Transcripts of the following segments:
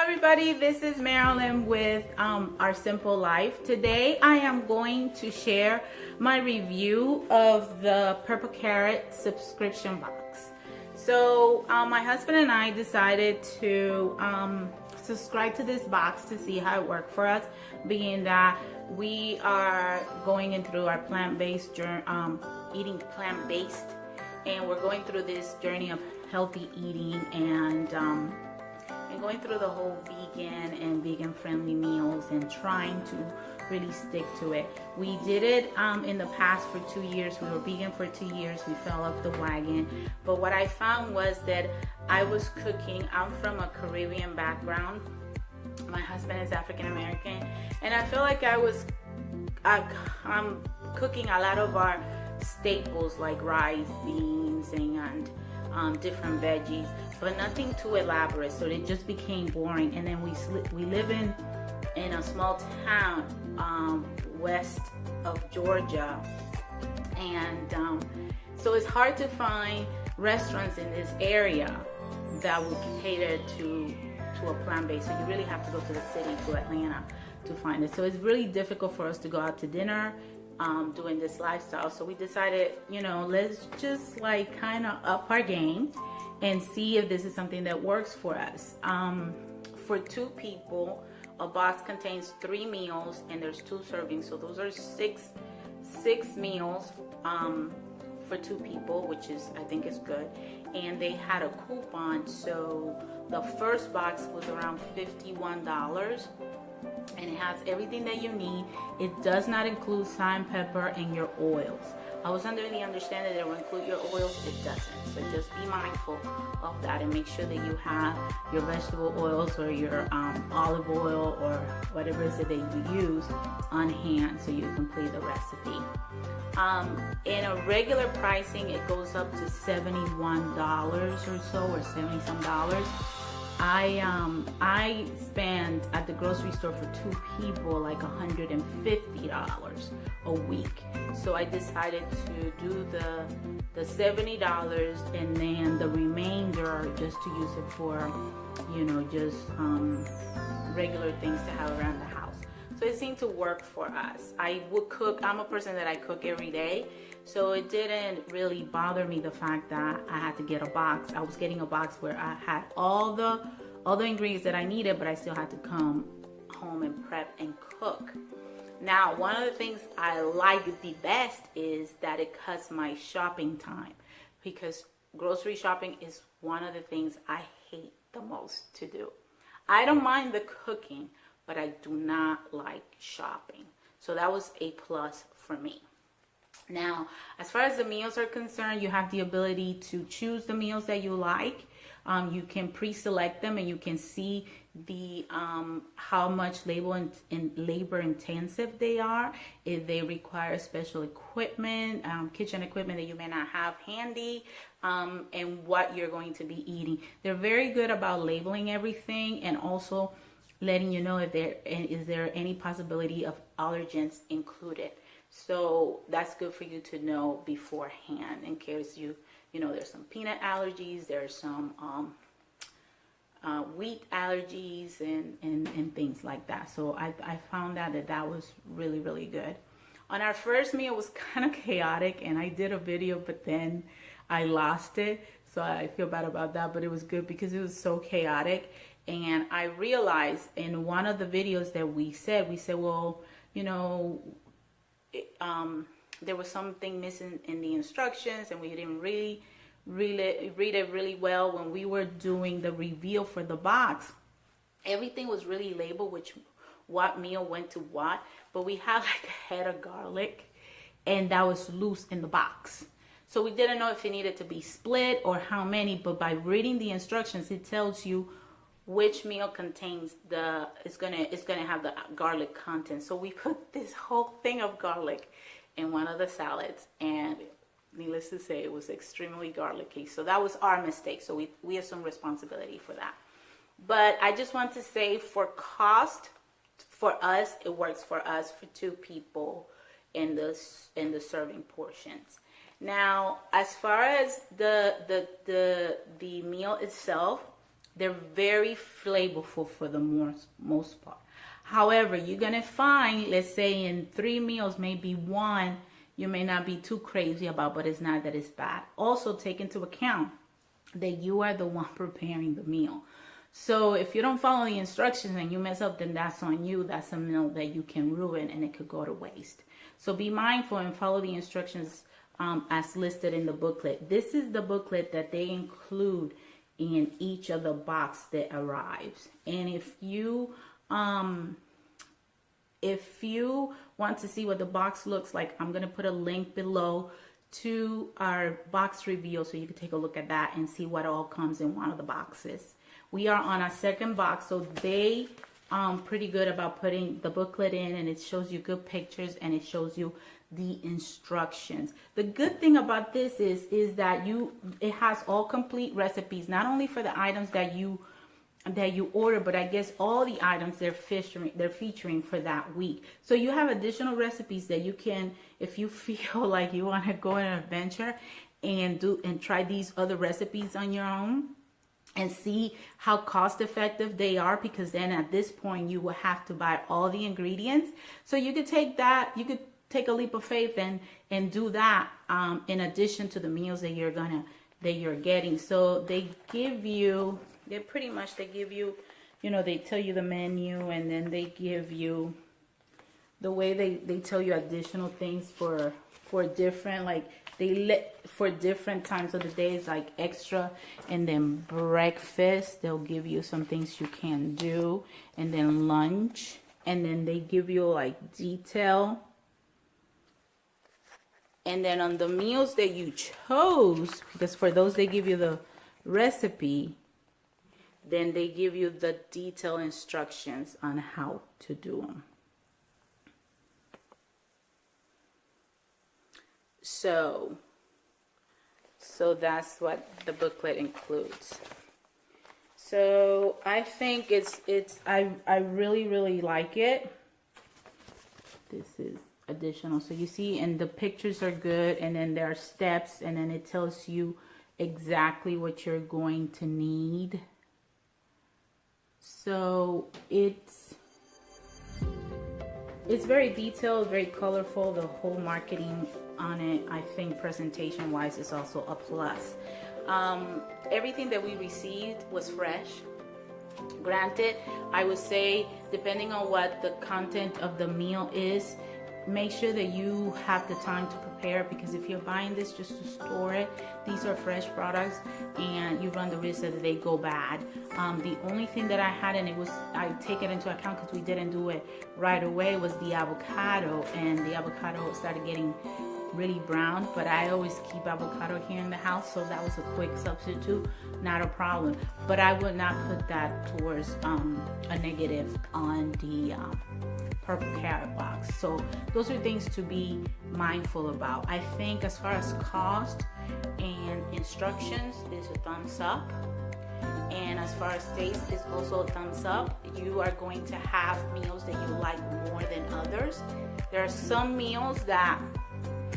everybody, this is Marilyn with Our Simple Life. Today I am going to share my review of the Purple Carrot subscription box. So my husband and I decided to subscribe to this box to see how it worked for us, being that we are going into our plant-based journey, eating plant-based, and we're going through this journey of healthy eating and going through the whole vegan and vegan friendly meals and trying to really stick to it. We did it in the past for 2 years. We were vegan for 2 years. We fell off the wagon. But what I found was that I was cooking. I'm from a Caribbean background. My husband is African American, and I feel like I'm cooking a lot of our staples like rice, beans, and different veggies, but nothing too elaborate, so it just became boring. And then we live in a small town west of Georgia, and so it's hard to find restaurants in this area that would cater to a plant-based. So you really have to go to the city, to Atlanta, to find it. So it's really difficult for us to go out to dinner doing this lifestyle. So we decided, let's just like kind of up our game and see if this is something that works for us. For 2 people, a box contains 3 meals and there's 2 servings, so those are six meals for 2 people, which is, I think, is good. And they had a coupon, so the first box was around $51, and it has everything that you need. It does not include salt and pepper and your oils. I was under the understanding that it will include your oils. It doesn't, so just be mindful of that and make sure that you have your vegetable oils or your olive oil or whatever it is that you use on hand so you complete the recipe. In a regular pricing, it goes up to $71 or so, or 70 some dollars. I spend at the grocery store for 2 people like $150 a week. So I decided to do the $70 and then the remainder just to use it for, just regular things to have around the house. So it seemed to work for us. I would cook. I'm a person that I cook every day. So it didn't really bother me the fact that I had to get a box. I was getting a box where I had all the ingredients that I needed, but I still had to come home and prep and cook. Now, one of the things I like the best is that it cuts my shopping time, because grocery shopping is one of the things I hate the most to do. I don't mind the cooking, but I do not like shopping. So that was a plus for me. Now, as far as the meals are concerned, you have the ability to choose the meals that you like. You can pre-select them, and you can see the how much labor intensive they are, if they require special equipment, kitchen equipment that you may not have handy, and what you're going to be eating. They're very good about labeling everything and also letting you know if there is any possibility of allergens included. So that's good for you to know beforehand in case there's some peanut allergies, there's some wheat allergies and things like that. So I found that was really, really good. On our first meal, it was kind of chaotic, and I did a video, but then I lost it. So I feel bad about that, but it was good because it was so chaotic. And I realized in one of the videos that we said, well, there was something missing in the instructions, and we didn't really read it really well when we were doing the reveal for the box. Everything was really labeled what meal went to what, but we had like a head of garlic, and that was loose in the box. So we didn't know if it needed to be split or how many, but by reading the instructions, it tells you which meal contains it's gonna have the garlic content. So we put this whole thing of garlic in one of the salads, and needless to say, it was extremely garlicky. So that was our mistake. So we assume responsibility for that. But I just want to say, for cost, for us, it works for us for 2 people in the serving portions. Now, as far as the meal itself, They're very flavorful for the most part. However, you're gonna find, let's say in 3 meals, maybe one you may not be too crazy about, but it's not that it's bad. Also, take into account that you are the one preparing the meal. So if you don't follow the instructions and you mess up, then that's on you. That's a meal that you can ruin and it could go to waste. So be mindful and follow the instructions as listed in the booklet. This is the booklet that they include in each of the box that arrives. And if you want to see what the box looks like, I'm going to put a link below to our box reveal so you can take a look at that and see what all comes in one of the boxes. We are on our second box, so they pretty good about putting the booklet in, and it shows you good pictures and it shows you the instructions. The good thing about this is that it has all complete recipes, not only for the items that you order, but I guess all the items they're featuring for that week. So you have additional recipes that you can, if you feel like you want to go on an adventure and try these other recipes on your own and see how cost effective they are, because then at this point you will have to buy all the ingredients. So you could take that, you could take a leap of faith and do that in addition to the meals that you're getting. So they give you, they give you, they tell you the menu, and then they give you the way they tell you additional things for different, like for different times of the days, like extra, and then breakfast they'll give you some things you can do, and then lunch, and then they give you like detail. And then on the meals that you chose, because for those they give you the recipe, then they give you the detailed instructions on how to do them. So that's what the booklet includes. So I think I really like it. This is additional. So you see, and the pictures are good, and then there are steps, and then it tells you exactly what you're going to need. So it's very detailed, very colorful. The whole marketing on it, I think presentation wise, is also a plus. Everything that we received was fresh. Granted, I would say depending on what the content of the meal is, make sure that you have the time to prepare, because if you're buying this just to store it, these are fresh products and you run the risk that they go bad. The only thing that I had, and I take it into account because we didn't do it right away, was the avocado, and the avocado started getting really brown, but I always keep avocado here in the house, so that was a quick substitute, not a problem. But I would not put that towards a negative on the purple carrot box. So those are things to be mindful about. I think as far as cost and instructions, is a thumbs up, and as far as taste, is also a thumbs up. You are going to have meals that you like more than others. There are some meals that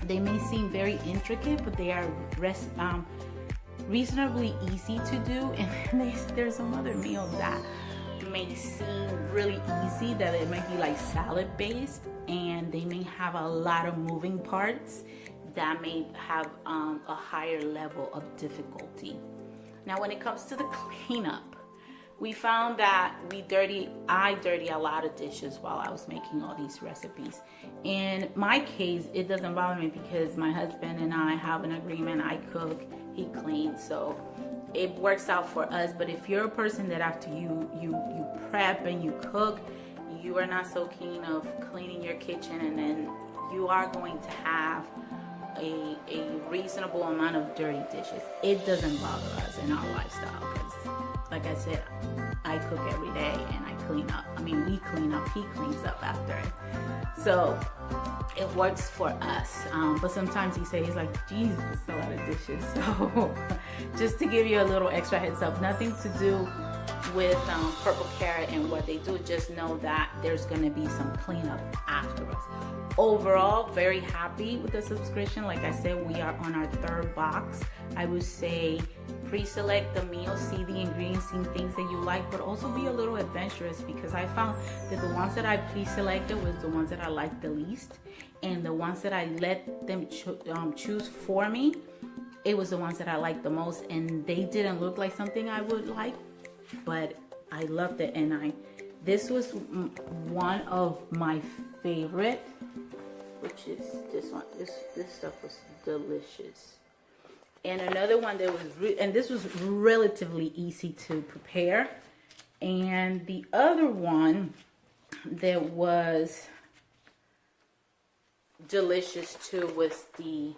they may seem very intricate, but they are reasonably easy to do, and there's some other meals that may seem really easy, that it might be like salad based, and they may have a lot of moving parts that may have a higher level of difficulty. Now when it comes to the cleanup, we found that I dirty a lot of dishes while I was making all these recipes. In my case, it doesn't bother me because my husband and I have an agreement. I cook, he cleans, so it works out for us. But if you're a person that after you prep and you cook, you are not so keen of cleaning your kitchen, and then you are going to have a reasonable amount of dirty dishes, it doesn't bother us in our lifestyle, because like I said, I cook every day and I clean up. I mean, we clean up, he cleans up after it. So it works for us. But sometimes he's like, Jesus, a lot of dishes. So just to give you a little extra heads up, nothing to do with purple carrot and what they do. Just know that there's going to be some cleanup afterwards. Overall, very happy with the subscription. Like I said, we are on our third box. I would say pre-select the meal, see the ingredients, see things that you like, but also be a little adventurous, because I found that the ones that I pre-selected was the ones that I liked the least, and the ones that I let them choose for me, it was the ones that I liked the most, and they didn't look like something I would like, but I loved it. And this was one of my favorite, which is this one. This stuff was delicious. And another one that was, and this was relatively easy to prepare. And the other one that was delicious too was the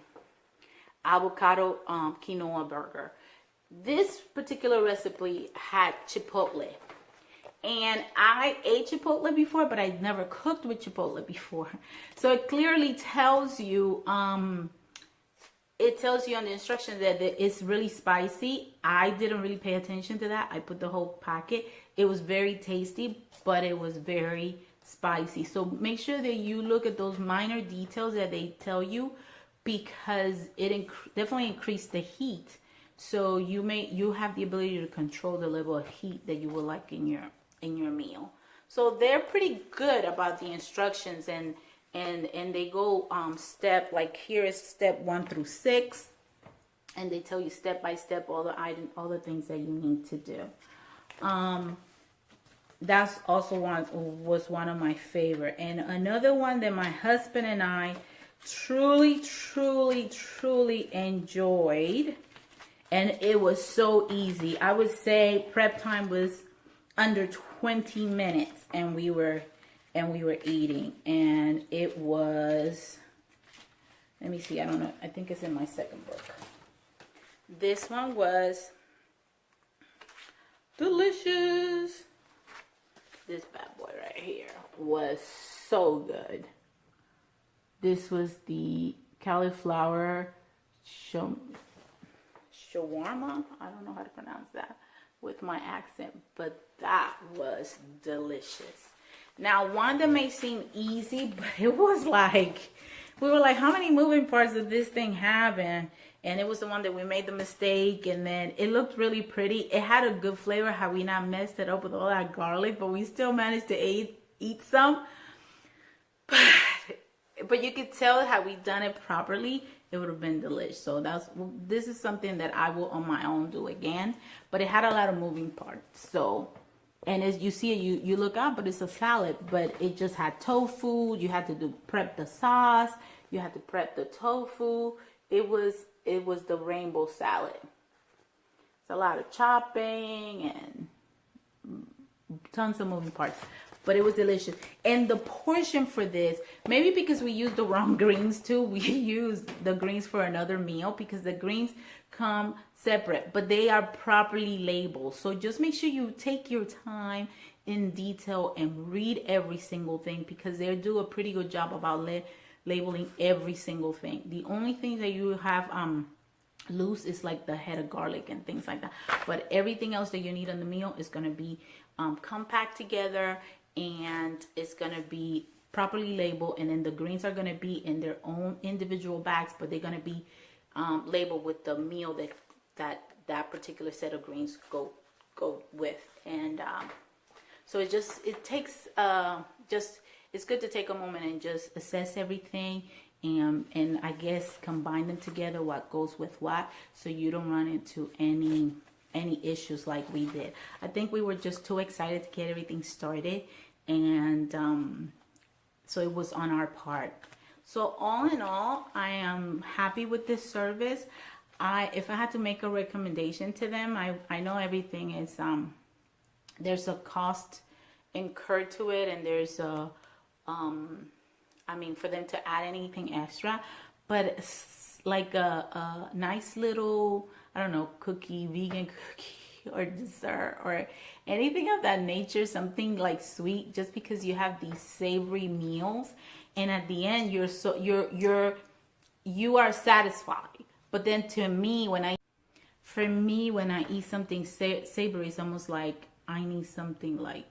avocado quinoa burger. This particular recipe had chipotle. And I ate chipotle before, but I never cooked with chipotle before. So it clearly tells you, it tells you on the instructions that it's really spicy. I didn't really pay attention to that. I put the whole packet. It was very tasty, but it was very spicy. So make sure that you look at those minor details that they tell you, because it definitely increased the heat. So you have the ability to control the level of heat that you would like in your meal. So they're pretty good about the instructions, and they go step, like here is step 1 through 6, and they tell you step by step all the things that you need to do. That's also was one of my favorite. And another one that my husband and I truly enjoyed, and it was so easy. I would say prep time was under 20 minutes, and we were eating, and it was, let me see, I don't know, I think it's in my second book. This one was delicious. This bad boy right here was so good. This was the cauliflower shawarma. I don't know how to pronounce that with my accent, but that was delicious. Now, one that may seem easy, but it was like, we were like, how many moving parts did this thing have? And it was the one that we made the mistake, and then it looked really pretty. It had a good flavor had we not messed it up with all that garlic, but we still managed to eat some. But you could tell had we done it properly, it would have been delicious. So this is something that I will on my own do again, but it had a lot of moving parts. So, and as you see it, you look up, but it's a salad, but it just had tofu. You had to prep the sauce. You had to prep the tofu. It was the rainbow salad. It's a lot of chopping and tons of moving parts, but it was delicious. And the portion for this, maybe because we used the wrong greens too, we used the greens for another meal, because the greens come separate, but they are properly labeled. So just make sure you take your time in detail and read every single thing, because they do a pretty good job about labeling every single thing. The only thing that you have loose is like the head of garlic and things like that, but everything else that you need on the meal is going to be compact together, and it's going to be properly labeled. And then the greens are going to be in their own individual bags, but they're going to be labeled with the meal that particular set of greens go with. And so it takes it's good to take a moment and just assess everything, and I guess combine them together, what goes with what, so you don't run into any issues like we did. I think we were just too excited to get everything started, and so it was on our part. So all in all, I am happy with this service. If I had to make a recommendation to them, I know everything is there's a cost incurred to it, and there's a I mean, for them to add anything extra, but it's like a nice little, I don't know, vegan cookie or dessert or anything of that nature, something like sweet, just because you have these savory meals, and at the end you are satisfied. But then when I eat something savory, it's almost like I need something like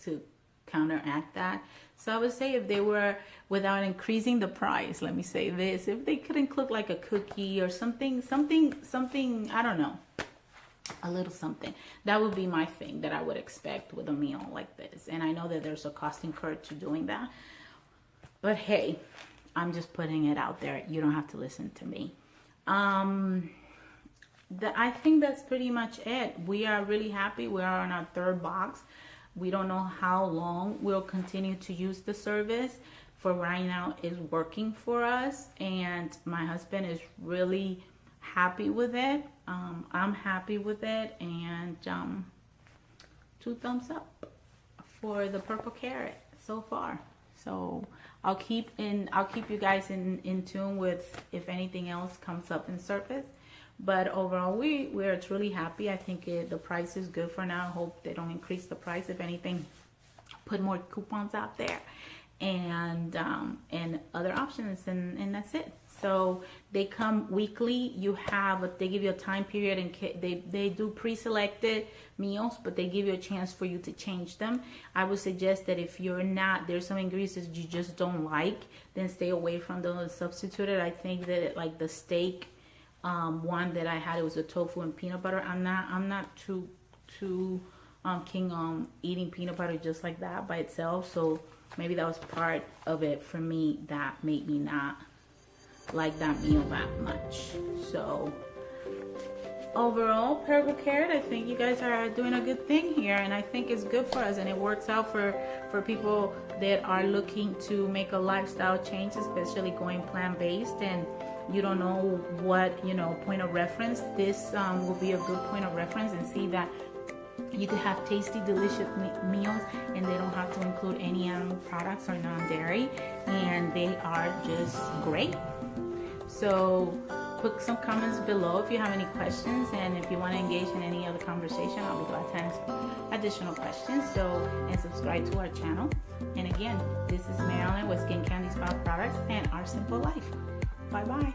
to counteract that. So I would say, if they were, without increasing the price, let me say this, if they could include like a cookie or something, I don't know, a little something. That would be my thing that I would expect with a meal like this. And I know that there's a cost incurred to doing that, but hey, I'm just putting it out there. You don't have to listen to me. I think that's pretty much it. We are really happy. We are on our third box. We don't know how long we'll continue to use the service. For right now, it's working for us, and my husband is really happy with it. I'm happy with it, and 2 thumbs up for the purple carrot so far. So I'll keep you guys in tune with if anything else comes up in surface. But overall, we're truly happy. I think the price is good for now. I hope they don't increase the price. If anything, put more coupons out there and other options, and that's it. So they come weekly. They give you a time period, and they do pre-selected meals, but they give you a chance for you to change them. I would suggest that if there's some ingredients that you just don't like, then stay away from those substituted. I think that like the steak one that I had, it was a tofu and peanut butter. I'm not too keen on eating peanut butter just like that by itself. So maybe that was part of it for me that made me not like that meal that much. So overall, purple carrot, I think you guys are doing a good thing here, and I think it's good for us, and it works out for people that are looking to make a lifestyle change, especially going plant-based, and you don't know what point of reference. This will be a good point of reference, and see that you can have tasty, delicious meals, and they don't have to include any animal products or non-dairy, and they are just great. So put some comments below if you have any questions, and if you want to engage in any other conversation, I'll be glad to answer additional questions. And subscribe to our channel. And again, this is Marilyn with Skin Candy Spa Products and Our Simple Life. Bye bye.